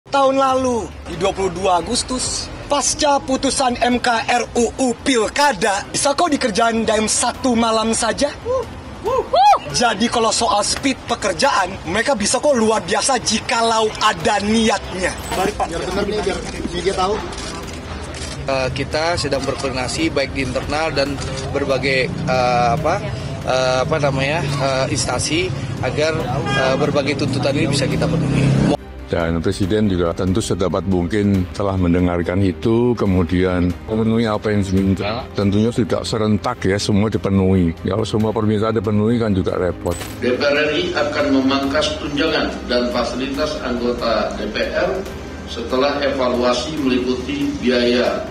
Tahun lalu, di 22 Agustus, pasca putusan MK RUU Pilkada, bisa kok dikerjain dalam satu malam saja? Jadi kalau soal speed pekerjaan, mereka bisa kok luar biasa jikalau ada niatnya. Balik Pak, biar benar nih, biar media tahu. Kita sedang berkoordinasi baik di internal dan berbagai instansi agar berbagai tuntutan ini bisa kita penuhi. Dan Presiden juga tentu sedapat mungkin telah mendengarkan itu, kemudian memenuhi apa yang diminta. Tentunya tidak serentak ya, semua dipenuhi. Kalau semua permintaan dipenuhi kan juga repot. DPR RI akan memangkas tunjangan dan fasilitas anggota DPR setelah evaluasi meliputi biaya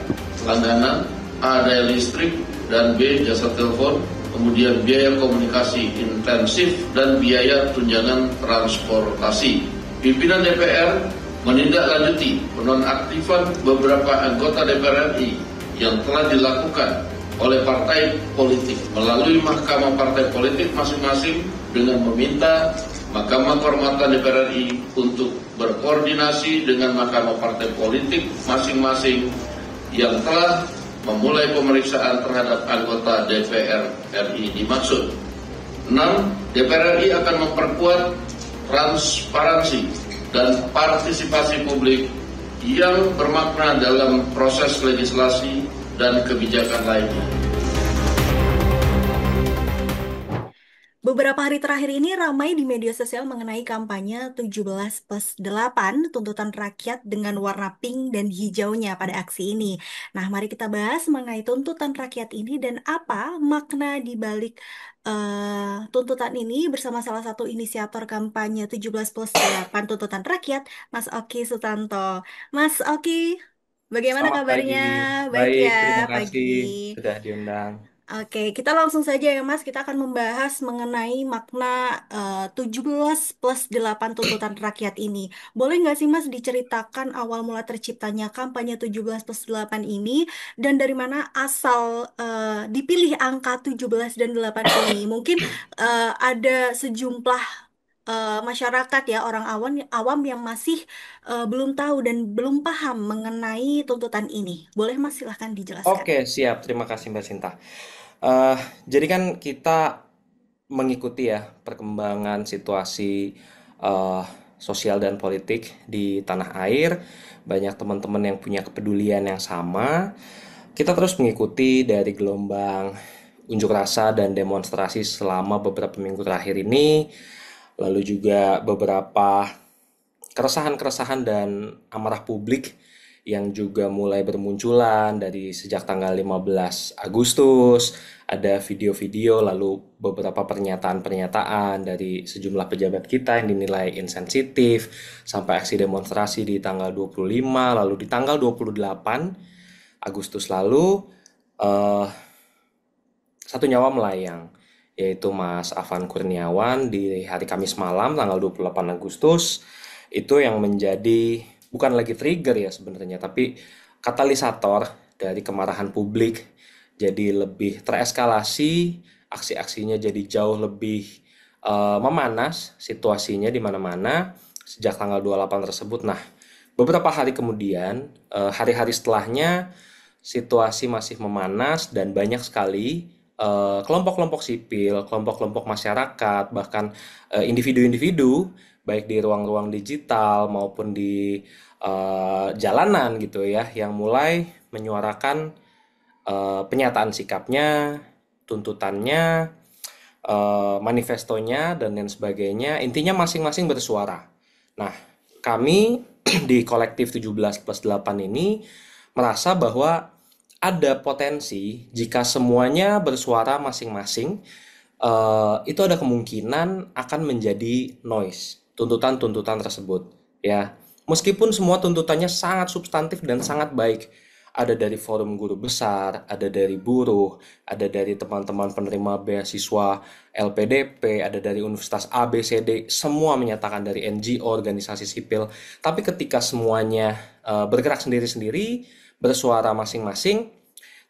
langganan, A. daya listrik, dan B. jasa telepon, kemudian biaya komunikasi intensif, dan biaya tunjangan transportasi. Pimpinan DPR menindaklanjuti penonaktifan beberapa anggota DPR RI yang telah dilakukan oleh partai politik melalui Mahkamah Partai Politik masing-masing dengan meminta Mahkamah Kehormatan DPR RI untuk berkoordinasi dengan Mahkamah Partai Politik masing-masing yang telah memulai pemeriksaan terhadap anggota DPR RI dimaksud. 6. DPR RI akan memperkuat transparansi dan partisipasi publik yang bermakna dalam proses legislasi dan kebijakan lainnya. Beberapa hari terakhir ini ramai di media sosial mengenai kampanye 17+8 tuntutan rakyat dengan warna pink dan hijaunya pada aksi ini. Nah, mari kita bahas mengenai tuntutan rakyat ini dan apa makna di balik tuntutan ini bersama salah satu inisiator kampanye 17+8 tuntutan rakyat, Mas Oki Sutanto. Mas Oki, bagaimana Selamat kabarnya? pagi. Baik Baik, ya, terima pagi. kasih sudah diundang. Oke, kita langsung saja ya Mas, kita akan membahas mengenai makna 17+8 tuntutan rakyat ini. Boleh nggak sih Mas diceritakan awal mula terciptanya kampanye 17+8 ini dan dari mana asal dipilih angka 17 dan 8 ini? Mungkin ada sejumlah masyarakat ya, orang awam yang masih belum tahu dan belum paham mengenai tuntutan ini. Boleh Mas, silahkan dijelaskan. Oke, siap. Terima kasih Mbak Sinta. Jadi kan kita mengikuti ya perkembangan situasi sosial dan politik di tanah air. Banyak teman-teman yang punya kepedulian yang sama. Kita terus mengikuti dari gelombang unjuk rasa dan demonstrasi selama beberapa minggu terakhir ini. Lalu juga beberapa keresahan-keresahan dan amarah publik yang juga mulai bermunculan dari sejak tanggal 15 Agustus, ada video-video lalu beberapa pernyataan-pernyataan dari sejumlah pejabat kita yang dinilai insensitif, sampai aksi demonstrasi di tanggal 25, lalu di tanggal 28 Agustus lalu, satu nyawa melayang, yaitu Mas Afan Kurniawan di hari Kamis malam tanggal 28 Agustus, itu yang menjadi bukan lagi trigger ya sebenarnya, tapi katalisator dari kemarahan publik jadi lebih tereskalasi, aksi-aksinya jadi jauh lebih memanas situasinya di mana-mana sejak tanggal 28 tersebut. Nah, beberapa hari kemudian, hari-hari setelahnya situasi masih memanas dan banyak sekali kelompok-kelompok sipil, kelompok-kelompok masyarakat, bahkan individu-individu baik di ruang-ruang digital maupun di jalanan gitu ya, yang mulai menyuarakan penyataan sikapnya, tuntutannya, manifestonya, dan lain sebagainya. Intinya masing-masing bersuara. Nah, kami di kolektif 17+8 ini merasa bahwa ada potensi jika semuanya bersuara masing-masing, itu ada kemungkinan akan menjadi noise tuntutan-tuntutan tersebut ya. Meskipun semua tuntutannya sangat substantif dan sangat baik, ada dari forum guru besar, ada dari buruh, ada dari teman-teman penerima beasiswa LPDP, ada dari Universitas ABCD, semua menyatakan, dari NGO, organisasi sipil. Tapi ketika semuanya bergerak sendiri-sendiri, bersuara masing-masing,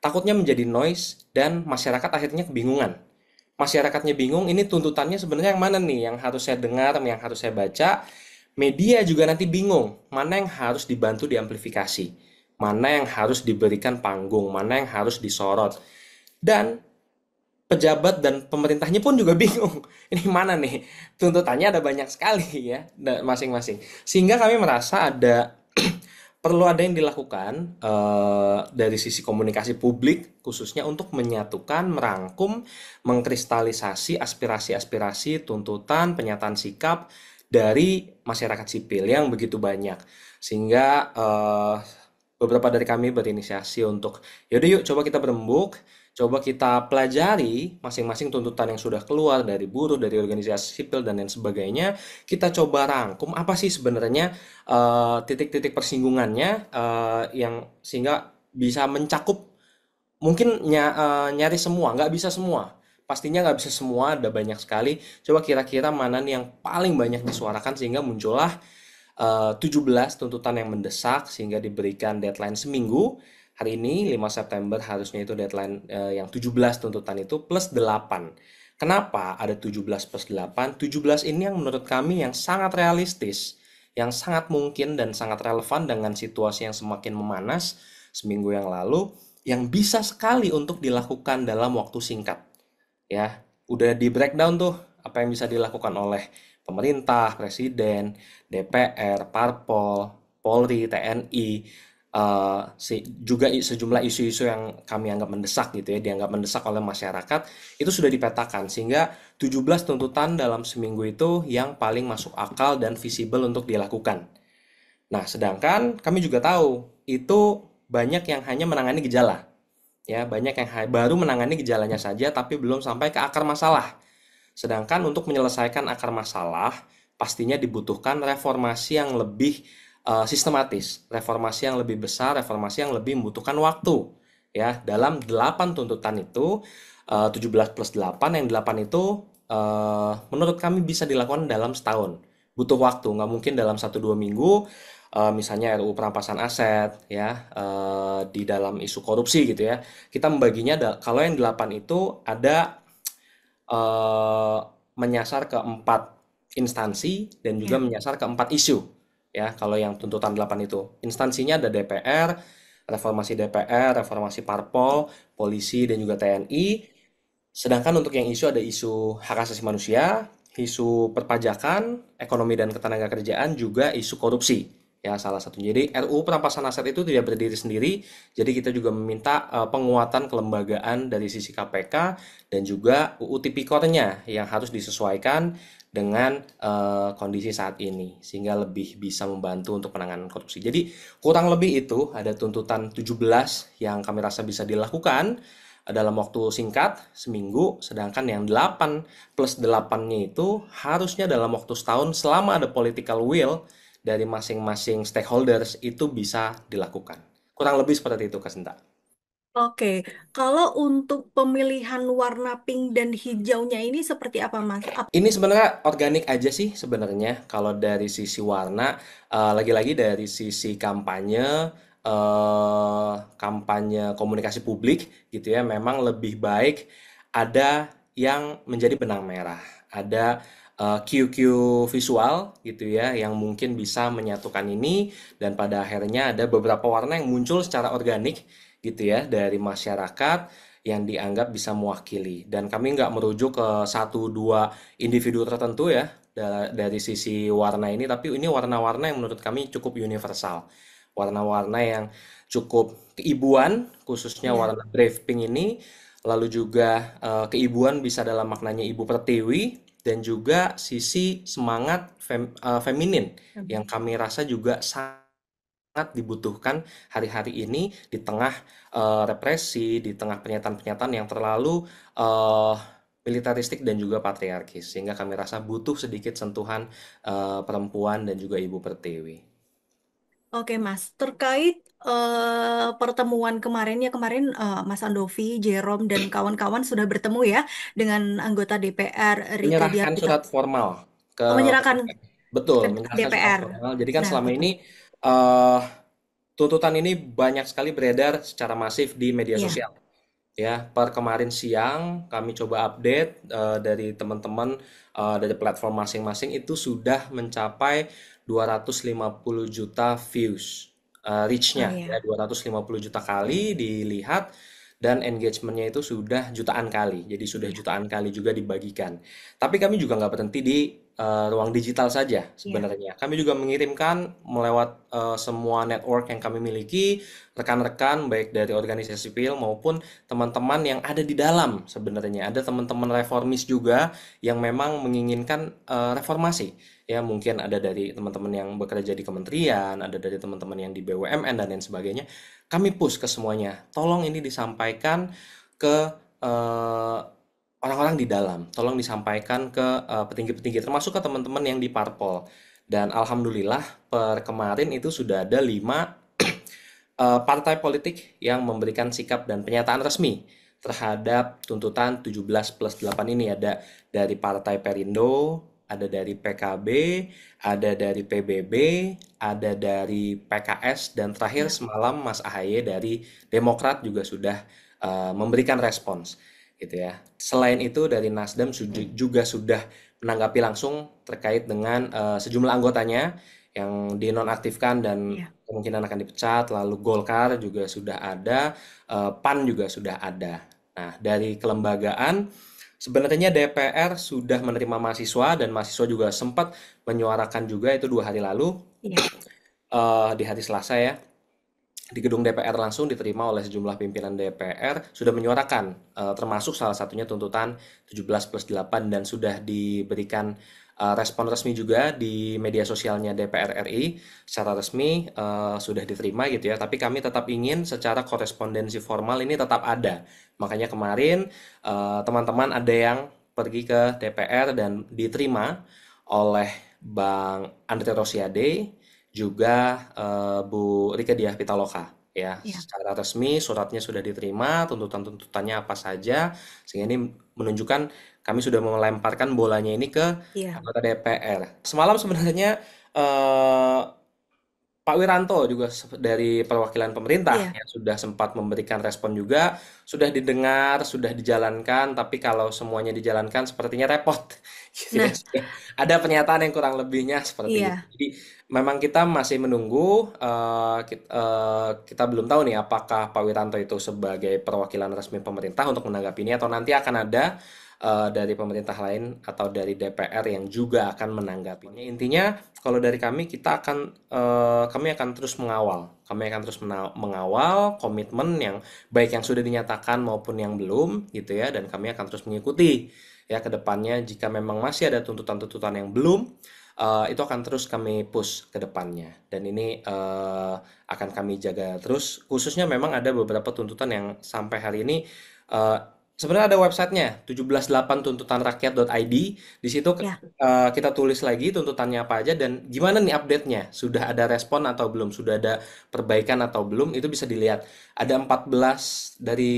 takutnya menjadi noise dan masyarakat akhirnya kebingungan. Masyarakatnya bingung, ini tuntutannya sebenarnya yang mana nih, yang harus saya dengar, yang harus saya baca. Media juga nanti bingung mana yang harus dibantu diamplifikasi, mana yang harus diberikan panggung, mana yang harus disorot. Dan pejabat dan pemerintahnya pun juga bingung. Ini mana nih? Tuntutannya ada banyak sekali ya, masing-masing. Sehingga kami merasa ada perlu ada yang dilakukan dari sisi komunikasi publik khususnya untuk menyatukan, merangkum, mengkristalisasi aspirasi-aspirasi, tuntutan, pernyataan sikap dari masyarakat sipil yang begitu banyak. Sehingga beberapa dari kami berinisiasi untuk yaudah yuk coba kita berembuk, coba kita pelajari masing-masing tuntutan yang sudah keluar dari buruh, dari organisasi sipil dan lain sebagainya. Kita coba rangkum apa sih sebenarnya titik-titik persinggungannya yang sehingga bisa mencakup mungkin nyari semua, nggak bisa semua. Pastinya nggak bisa semua, ada banyak sekali. Coba kira-kira mana nih yang paling banyak disuarakan sehingga muncullah 17 tuntutan yang mendesak sehingga diberikan deadline seminggu. Hari ini 5 September harusnya itu deadline yang 17 tuntutan itu plus 8. Kenapa ada 17 plus 8? 17 ini yang menurut kami yang sangat realistis, yang sangat mungkin dan sangat relevan dengan situasi yang semakin memanas seminggu yang lalu, yang bisa sekali untuk dilakukan dalam waktu singkat. Ya, udah di breakdown tuh apa yang bisa dilakukan oleh pemerintah, presiden, DPR, Parpol, Polri, TNI, juga sejumlah isu-isu yang kami anggap mendesak gitu ya, dianggap mendesak oleh masyarakat, itu sudah dipetakan sehingga 17 tuntutan dalam seminggu itu yang paling masuk akal dan visible untuk dilakukan. Nah, sedangkan kami juga tahu itu banyak yang hanya menangani gejala. Ya, banyak yang baru menangani gejalanya saja tapi belum sampai ke akar masalah. Sedangkan untuk menyelesaikan akar masalah, pastinya dibutuhkan reformasi yang lebih sistematis, reformasi yang lebih besar, reformasi yang lebih membutuhkan waktu. Ya, dalam 8 tuntutan itu, 17 plus 8, yang 8 itu menurut kami bisa dilakukan dalam setahun. Butuh waktu, nggak mungkin dalam 1-2 minggu, misalnya RUU perampasan aset, ya, di dalam isu korupsi gitu ya. Kita membaginya, kalau yang 8 itu ada menyasar ke 4 instansi dan juga menyasar ke 4 isu. Ya, kalau yang tuntutan 8 itu. Instansinya ada DPR, reformasi Parpol, polisi dan juga TNI. Sedangkan untuk yang isu ada isu hak asasi manusia, isu perpajakan, ekonomi dan ketenagakerjaan, juga isu korupsi. Ya, salah satu. Jadi RUU perampasan aset itu tidak berdiri sendiri. Jadi kita juga meminta penguatan kelembagaan dari sisi KPK dan juga UU Tipikornya yang harus disesuaikan dengan kondisi saat ini sehingga lebih bisa membantu untuk penanganan korupsi. Jadi kurang lebih itu ada tuntutan 17 yang kami rasa bisa dilakukan dalam waktu singkat seminggu, sedangkan yang 8 plus 8-nya itu harusnya dalam waktu setahun selama ada political will dari masing-masing stakeholders itu bisa dilakukan. Kurang lebih seperti itu, Kak Sinta. Oke, kalau untuk pemilihan warna pink dan hijaunya ini seperti apa, Mas? Ini sebenarnya organik aja sih sebenarnya kalau dari sisi warna, lagi-lagi dari sisi kampanye, kampanye komunikasi publik gitu ya, memang lebih baik ada yang menjadi benang merah, ada QQ visual gitu ya yang mungkin bisa menyatukan ini dan pada akhirnya ada beberapa warna yang muncul secara organik gitu ya dari masyarakat yang dianggap bisa mewakili dan kami nggak merujuk ke 1-2 individu tertentu ya dari sisi warna ini, tapi ini warna-warna yang menurut kami cukup universal, warna-warna yang cukup keibuan khususnya warna brave pink ini, lalu juga keibuan bisa dalam maknanya ibu pertiwi dan juga sisi semangat feminin yang kami rasa juga sangat dibutuhkan hari-hari ini di tengah represi, di tengah pernyataan-pernyataan yang terlalu militaristik dan juga patriarkis, sehingga kami rasa butuh sedikit sentuhan perempuan dan juga ibu pertiwi. Oke, Mas. Terkait pertemuan kemarin Mas Andovi, Jerome dan kawan-kawan sudah bertemu ya dengan anggota DPR Rike Menyerahkan Diapitaloka. surat formal ke Menyerahkan betul, ke menyerahkan surat DPR. formal. Jadi kan Nah, selama betul. ini tuntutan ini banyak sekali beredar secara masif di media Iya. sosial. Ya, per kemarin siang kami coba update dari teman-teman dari platform masing-masing itu sudah mencapai 250 juta views. Reach-nya ya 250 juta kali dilihat, dan engagement-nya itu sudah jutaan kali. Jadi sudah jutaan kali juga dibagikan. Tapi kami juga nggak berhenti di ruang digital saja sebenarnya. Kami juga mengirimkan melewat semua network yang kami miliki, rekan-rekan baik dari organisasi sipil maupun teman-teman yang ada di dalam sebenarnya. Ada teman-teman reformis juga yang memang menginginkan reformasi. Ya, mungkin ada dari teman-teman yang bekerja di kementerian, ada dari teman-teman yang di BUMN dan lain sebagainya. Kami push ke semuanya. Tolong ini disampaikan ke orang-orang di dalam. Tolong disampaikan ke petinggi-petinggi, termasuk ke teman-teman yang di parpol. Dan alhamdulillah per kemarin itu sudah ada 5 partai politik yang memberikan sikap dan pernyataan resmi terhadap tuntutan 17+8 ini. Ada dari Partai Perindo, ada dari PKB, ada dari PBB, ada dari PKS, dan terakhir semalam Mas AHY dari Demokrat juga sudah memberikan respons, gitu ya. Selain itu dari Nasdem juga sudah menanggapi langsung terkait dengan sejumlah anggotanya yang dinonaktifkan dan kemungkinan akan dipecat. Lalu Golkar juga sudah ada, PAN juga sudah ada. Nah, dari kelembagaan sebenarnya DPR sudah menerima mahasiswa, dan mahasiswa juga sempat menyuarakan juga itu 2 hari lalu, di hari Selasa ya, di gedung DPR langsung diterima oleh sejumlah pimpinan DPR, sudah menyuarakan termasuk salah satunya tuntutan 17+8, dan sudah diberikan respon resmi juga di media sosialnya DPR RI secara resmi sudah diterima gitu ya. Tapi kami tetap ingin secara korespondensi formal ini tetap ada. Makanya kemarin teman-teman ada yang pergi ke DPR dan diterima oleh Bang Andre Rosiade, juga Bu Rieke Diah Pitaloka ya. Secara resmi suratnya sudah diterima, tuntutan-tuntutannya apa saja, sehingga ini menunjukkan kami sudah melemparkan bolanya ini ke anggota DPR. Semalam sebenarnya Pak Wiranto juga dari perwakilan pemerintah yang sudah sempat memberikan respon juga, sudah didengar, sudah dijalankan, tapi kalau semuanya dijalankan sepertinya repot. Gitu ya. Ada pernyataan yang kurang lebihnya seperti itu. Jadi memang kita masih menunggu, kita belum tahu nih apakah Pak Wiranto itu sebagai perwakilan resmi pemerintah untuk menanggapi ini, atau nanti akan ada dari pemerintah lain atau dari DPR yang juga akan menanggapinya. Intinya kalau dari kami, kami akan terus mengawal komitmen yang baik yang sudah dinyatakan maupun yang belum gitu ya, dan kami akan terus mengikuti ya ke depannya. Jika memang masih ada tuntutan-tuntutan yang belum, itu akan terus kami push ke depannya, dan ini akan kami jaga terus. Khususnya memang ada beberapa tuntutan yang sampai hari ini sebenarnya ada websitenya 178tuntutanrakyat.id. Di situ kita tulis lagi tuntutannya apa aja dan gimana nih update-nya. Sudah ada respon atau belum? Sudah ada perbaikan atau belum? Itu bisa dilihat. Ada 14 dari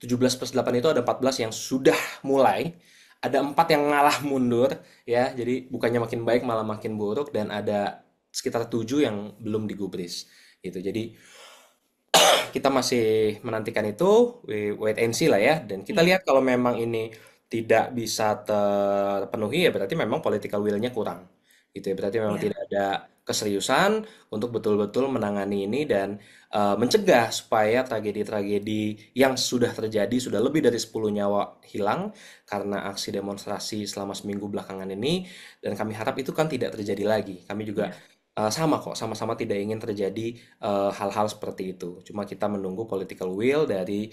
17+8 itu, ada 14 yang sudah mulai. Ada 4 yang ngalah mundur ya. Jadi bukannya makin baik malah makin buruk, dan ada sekitar 7 yang belum digubris gitu. Jadi kita masih menantikan itu, wait and see lah ya. Dan kita lihat kalau memang ini tidak bisa terpenuhi, ya berarti memang political will-nya kurang gitu ya. Berarti memang tidak ada keseriusan untuk betul-betul menangani ini dan mencegah supaya tragedi-tragedi yang sudah terjadi, sudah lebih dari 10 nyawa hilang karena aksi demonstrasi selama seminggu belakangan ini, dan kami harap itu kan tidak terjadi lagi. Kami juga sama-sama tidak ingin terjadi hal-hal seperti itu. Cuma kita menunggu political will dari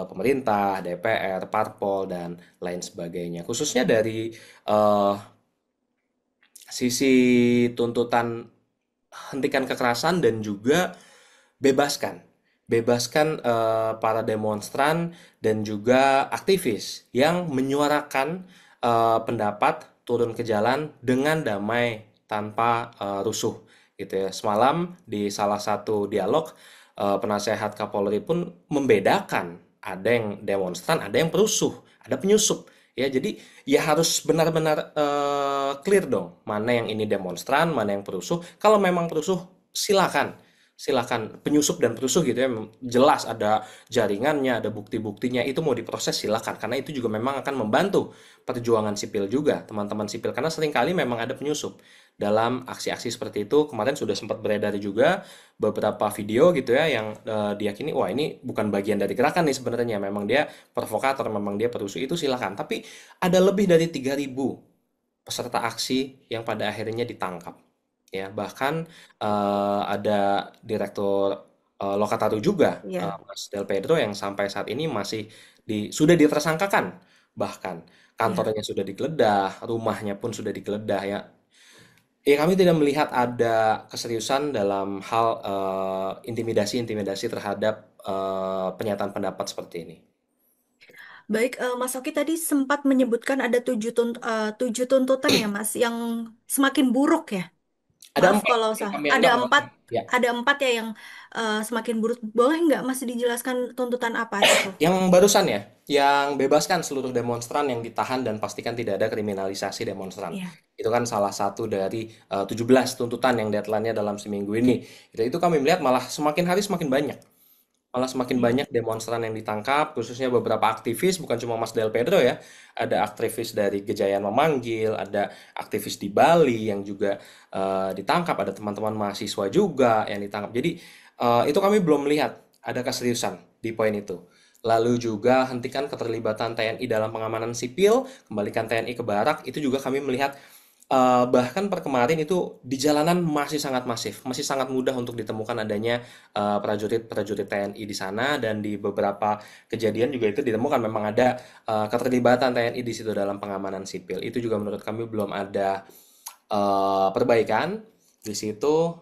pemerintah, DPR, parpol, dan lain sebagainya. Khususnya dari sisi tuntutan hentikan kekerasan dan juga bebaskan para demonstran dan juga aktivis yang menyuarakan pendapat turun ke jalan dengan damai tanpa rusuh gitu ya. Semalam di salah satu dialog penasehat Kapolri pun membedakan, ada yang demonstran, ada yang perusuh, ada penyusup ya. Jadi ya harus benar-benar clear dong, mana yang ini demonstran, mana yang perusuh. Kalau memang perusuh silakan penyusup dan perusuh gitu ya, jelas ada jaringannya, ada bukti-buktinya, itu mau diproses silakan, karena itu juga memang akan membantu perjuangan sipil juga, teman-teman sipil, karena seringkali memang ada penyusup dalam aksi-aksi seperti itu. Kemarin sudah sempat beredar juga beberapa video gitu ya yang diyakini wah ini bukan bagian dari gerakan nih sebenarnya, memang dia provokator, memang dia perusuh, itu silakan. Tapi ada lebih dari 3.000 peserta aksi yang pada akhirnya ditangkap. Ya, bahkan ada direktur Lokataru juga, Ya. Mas Del Pedro, yang sampai saat ini masih sudah ditersangkakan. Bahkan Ya. kantornya sudah digeledah, rumahnya pun sudah digeledah ya. Ya, kami tidak melihat ada keseriusan dalam hal intimidasi-intimidasi terhadap pernyataan pendapat seperti ini. Baik, Mas Oki tadi sempat menyebutkan ada 7 tuntutan ya, Mas, yang semakin buruk ya. Ada Maaf empat kalau yang salah. kami Ada anggap empat, ya. ada empat ya yang semakin buruk. Boleh nggak Mas dijelaskan tuntutan apa itu? Yang barusan ya, yang bebaskan seluruh demonstran yang ditahan dan pastikan tidak ada kriminalisasi demonstran. Ya. Itu kan salah satu dari 17 tuntutan yang deadline-nya dalam seminggu ini. Itu kami melihat malah semakin hari semakin banyak. Malah semakin Ya. banyak demonstran yang ditangkap, khususnya beberapa aktivis, bukan cuma Mas Del Pedro ya. Ada aktivis dari Gejayan Memanggil, ada aktivis di Bali yang juga ditangkap, ada teman-teman mahasiswa juga yang ditangkap. Jadi itu kami belum melihat ada keseriusan di poin itu. Lalu juga hentikan keterlibatan TNI dalam pengamanan sipil, kembalikan TNI ke barak, itu juga kami melihat bahkan per kemarin itu di jalanan masih sangat masif, masih sangat mudah untuk ditemukan adanya prajurit-prajurit TNI di sana, dan di beberapa kejadian juga itu ditemukan memang ada keterlibatan TNI di situ dalam pengamanan sipil. Itu juga menurut kami belum ada perbaikan di situ.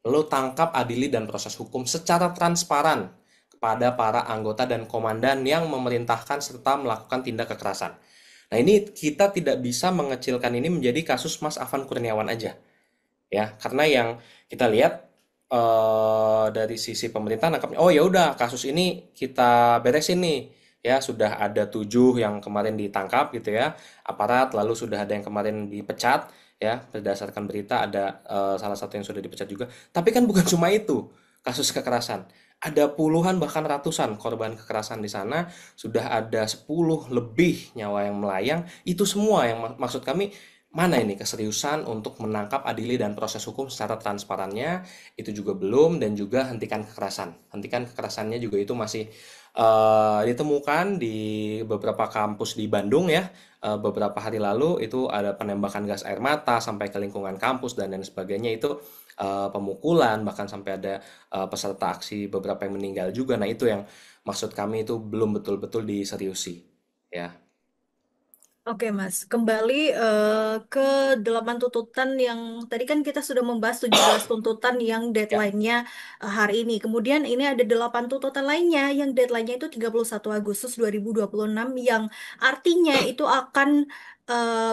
Lo tangkap, adili, dan proses hukum secara transparan kepada para anggota dan komandan yang memerintahkan serta melakukan tindak kekerasan. Nah, ini kita tidak bisa mengecilkan ini menjadi kasus Mas Afan Kurniawan aja, ya, karena yang kita lihat dari sisi pemerintah nangkapnya, oh ya udah kasus ini kita beresin nih, ya sudah ada 7 yang kemarin ditangkap gitu ya, aparat, lalu sudah ada yang kemarin dipecat, ya berdasarkan berita ada salah satu yang sudah dipecat juga. Tapi kan bukan cuma itu kasus kekerasan. Ada puluhan bahkan ratusan korban kekerasan di sana, sudah ada 10 lebih nyawa yang melayang. Itu semua yang maksud kami, mana ini keseriusan untuk menangkap, adili, dan proses hukum secara transparannya, itu juga belum. Dan juga hentikan kekerasan. Hentikan kekerasannya juga itu masih ditemukan di beberapa kampus di Bandung ya. Beberapa hari lalu itu ada penembakan gas air mata sampai ke lingkungan kampus dan lain sebagainya, itu pemukulan, bahkan sampai ada peserta aksi beberapa yang meninggal juga. Nah, itu yang maksud kami itu belum betul-betul diseriusi, ya. Oke, Mas. Kembali ke 8 tuntutan yang tadi kan kita sudah membahas 17 tuntutan yang Ya, deadline-nya hari ini. Kemudian ini ada 8 tuntutan lainnya yang deadline-nya itu 31 Agustus 2026 yang artinya itu akan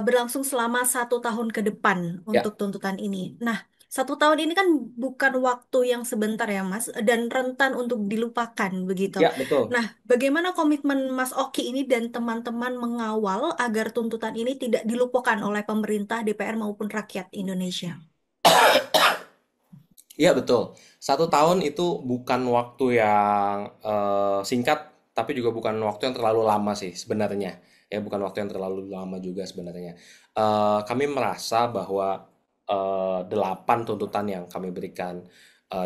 berlangsung selama 1 tahun ke depan ya, untuk tuntutan ini. Nah, 1 tahun ini kan bukan waktu yang sebentar ya, Mas, dan rentan untuk dilupakan begitu. ya, betul. Nah, bagaimana komitmen Mas Oki ini dan teman-teman mengawal agar tuntutan ini tidak dilupakan oleh pemerintah, DPR maupun rakyat Indonesia? Iya, betul. 1 tahun itu bukan waktu yang singkat, tapi juga bukan waktu yang terlalu lama sih sebenarnya. Ya, bukan waktu yang terlalu lama juga sebenarnya. Kami merasa bahwa 8 tuntutan yang kami berikan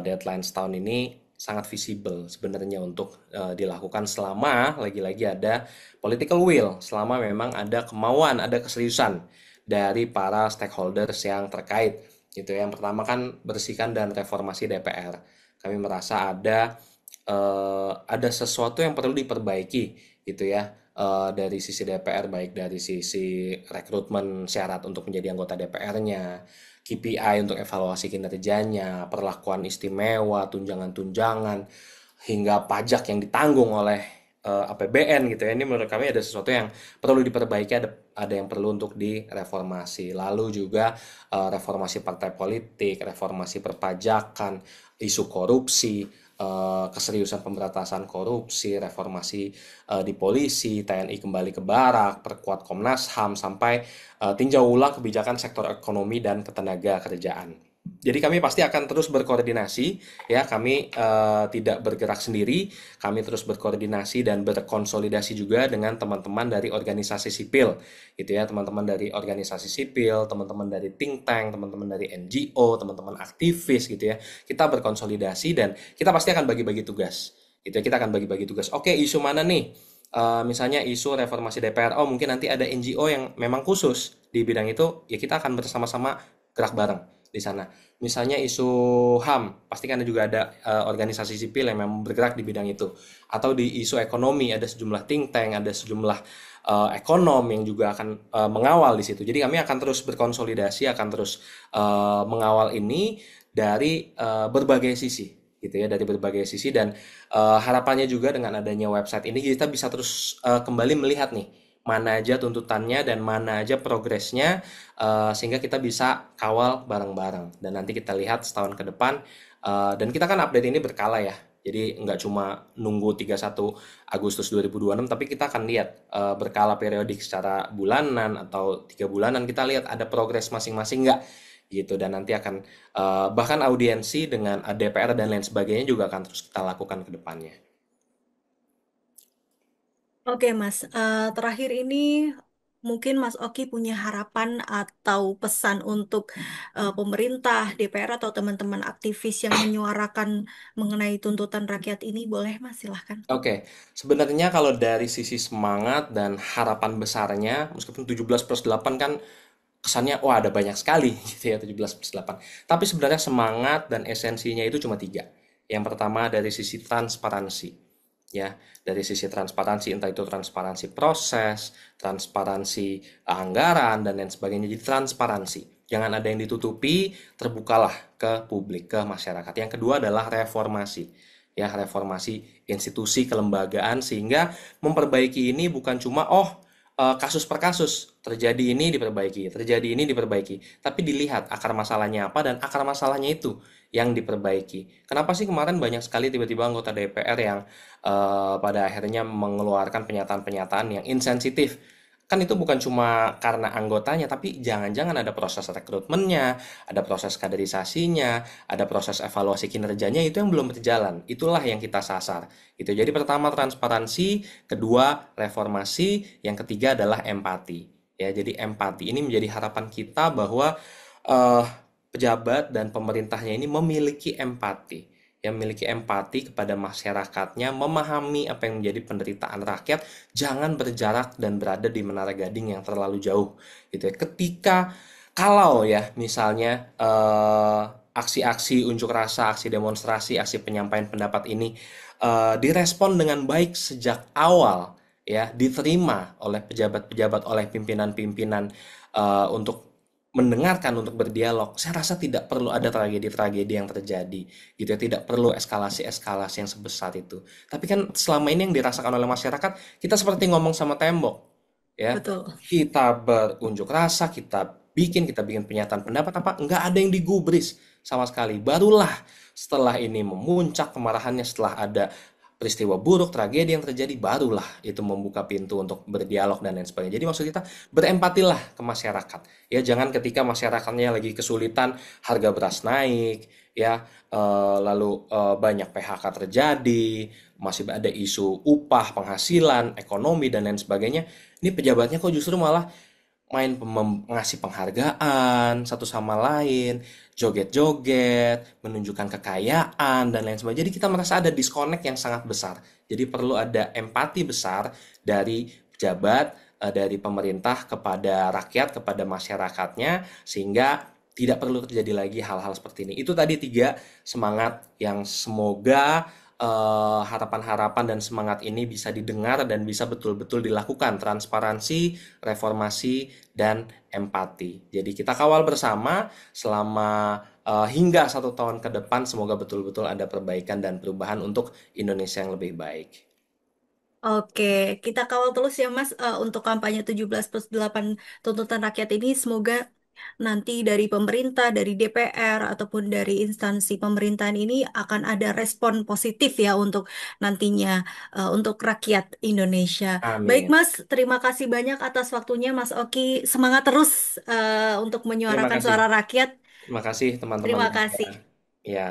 deadline setahun ini sangat visible sebenarnya untuk dilakukan selama lagi-lagi ada political will, selama memang ada kemauan, ada keseriusan dari para stakeholders yang terkait. Gitu. Yang pertama kan bersihkan dan reformasi DPR. Kami merasa ada sesuatu yang perlu diperbaiki gitu ya, dari sisi DPR, baik dari sisi rekrutmen syarat untuk menjadi anggota DPR-nya, KPI untuk evaluasi kinerjanya, perlakuan istimewa, tunjangan-tunjangan, hingga pajak yang ditanggung oleh APBN gitu ya. Ini menurut kami ada sesuatu yang perlu diperbaiki, ada yang perlu untuk direformasi. Lalu juga reformasi partai politik, reformasi perpajakan, isu korupsi, keseriusan pemberantasan korupsi, reformasi di polisi, TNI kembali ke barak, perkuat Komnas HAM, sampai tinjau ulang kebijakan sektor ekonomi dan ketenaga kerjaan. Jadi kami pasti akan terus berkoordinasi, ya kami tidak bergerak sendiri, kami terus berkoordinasi dan berkonsolidasi juga dengan teman-teman dari organisasi sipil, gitu ya, teman-teman dari organisasi sipil, teman-teman dari think tank, teman-teman dari NGO, teman-teman aktivis, gitu ya. Kita berkonsolidasi dan kita pasti akan bagi-bagi tugas, gitu ya. Kita akan bagi-bagi tugas. Oke, isu mana nih? Misalnya isu reformasi DPR, oh mungkin nanti ada NGO yang memang khusus di bidang itu, ya kita akan bersama-sama gerak bareng di sana. Misalnya isu HAM, pasti kan juga ada organisasi sipil yang memang bergerak di bidang itu. Atau di isu ekonomi, ada sejumlah think tank, ada sejumlah ekonom yang juga akan mengawal di situ. Jadi kami akan terus berkonsolidasi, akan terus mengawal ini dari berbagai sisi, gitu ya, dari berbagai sisi. Dan harapannya juga dengan adanya website ini kita bisa terus kembali melihat nih mana aja tuntutannya dan mana aja progresnya, sehingga kita bisa kawal bareng-bareng dan nanti kita lihat setahun ke depan. Dan kita kan update ini berkala ya, jadi nggak cuma nunggu 31 Agustus 2026, tapi kita akan lihat berkala periodik secara bulanan atau 3 bulanan, kita lihat ada progres masing-masing nggak gitu. Dan nanti akan bahkan audiensi dengan DPR dan lain sebagainya juga akan terus kita lakukan ke depannya. Oke, Mas. Terakhir ini mungkin Mas Oki punya harapan atau pesan untuk pemerintah, DPR atau teman-teman aktivis yang menyuarakan mengenai tuntutan rakyat ini, boleh Mas? Silahkan. Oke, sebenarnya kalau dari sisi semangat dan harapan besarnya, meskipun 17+8 kan kesannya, wah ada banyak sekali gitu ya, 17+8. Tapi sebenarnya semangat dan esensinya itu cuma tiga. Yang pertama dari sisi transparansi, ya, dari sisi transparansi, entah itu transparansi proses, transparansi anggaran, dan lain sebagainya. Jadi transparansi. Jangan ada yang ditutupi, terbukalah ke publik, ke masyarakat. Yang kedua adalah reformasi, ya, reformasi institusi kelembagaan, sehingga memperbaiki ini bukan cuma kasus per kasus, terjadi ini diperbaiki, terjadi ini diperbaiki, tapi dilihat akar masalahnya apa dan akar masalahnya itu yang diperbaiki. Kenapa sih kemarin banyak sekali tiba-tiba anggota DPR yang pada akhirnya mengeluarkan pernyataan-pernyataan yang insensitif? Kan itu bukan cuma karena anggotanya, tapi jangan-jangan ada proses rekrutmennya, ada proses kaderisasinya, ada proses evaluasi kinerjanya itu yang belum berjalan. Itulah yang kita sasar. Gitu. Jadi pertama transparansi, kedua reformasi, yang ketiga adalah empati. Ya, jadi empati ini menjadi harapan kita bahwa eh, pejabat dan pemerintahnya ini memiliki empati, yang memiliki empati kepada masyarakatnya, memahami apa yang menjadi penderitaan rakyat, jangan berjarak dan berada di menara gading yang terlalu jauh, gitu ya. Ketika kalau ya misalnya aksi-aksi unjuk rasa, aksi demonstrasi, aksi penyampaian pendapat ini direspon dengan baik sejak awal, ya, diterima oleh pejabat-pejabat, oleh pimpinan-pimpinan untuk mendengarkan, untuk berdialog, saya rasa tidak perlu ada tragedi-tragedi yang terjadi, gitu ya, tidak perlu eskalasi-eskalasi yang sebesar itu. Tapi kan selama ini yang dirasakan oleh masyarakat, kita seperti ngomong sama tembok, ya. Betul. Kita berunjuk rasa, kita bikin pernyataan pendapat, apa nggak ada yang digubris sama sekali. Barulah setelah ini memuncak kemarahannya, setelah ada peristiwa buruk, tragedi yang terjadi, barulah itu membuka pintu untuk berdialog dan lain sebagainya. Jadi maksud kita, berempatilah ke masyarakat. Ya, jangan ketika masyarakatnya lagi kesulitan, harga beras naik, ya, lalu banyak PHK terjadi, masih ada isu upah, penghasilan, ekonomi dan lain sebagainya. Ini pejabatnya kok justru malah ngasih penghargaan satu sama lain, joget-joget, menunjukkan kekayaan dan lain sebagainya. Jadi kita merasa ada disconnect yang sangat besar. Jadi perlu ada empati besar dari pejabat, dari pemerintah kepada rakyat, kepada masyarakatnya, sehingga tidak perlu terjadi lagi hal-hal seperti ini. Itu tadi tiga semangat yang semoga harapan-harapan dan semangat ini bisa didengar dan bisa betul-betul dilakukan. Transparansi, reformasi, dan empati. Jadi kita kawal bersama selama hingga 1 tahun ke depan. Semoga betul-betul ada perbaikan dan perubahan untuk Indonesia yang lebih baik. Oke, kita kawal terus ya Mas untuk kampanye 17+8 tuntutan rakyat ini. Semoga nanti dari pemerintah, dari DPR, ataupun dari instansi pemerintahan ini akan ada respon positif ya untuk nantinya untuk rakyat Indonesia. Baik Amin. Mas, terima kasih banyak atas waktunya Mas Oki. Semangat terus untuk Terima menyuarakan kasih. suara rakyat. Terima kasih teman-teman Terima media. kasih. Ya.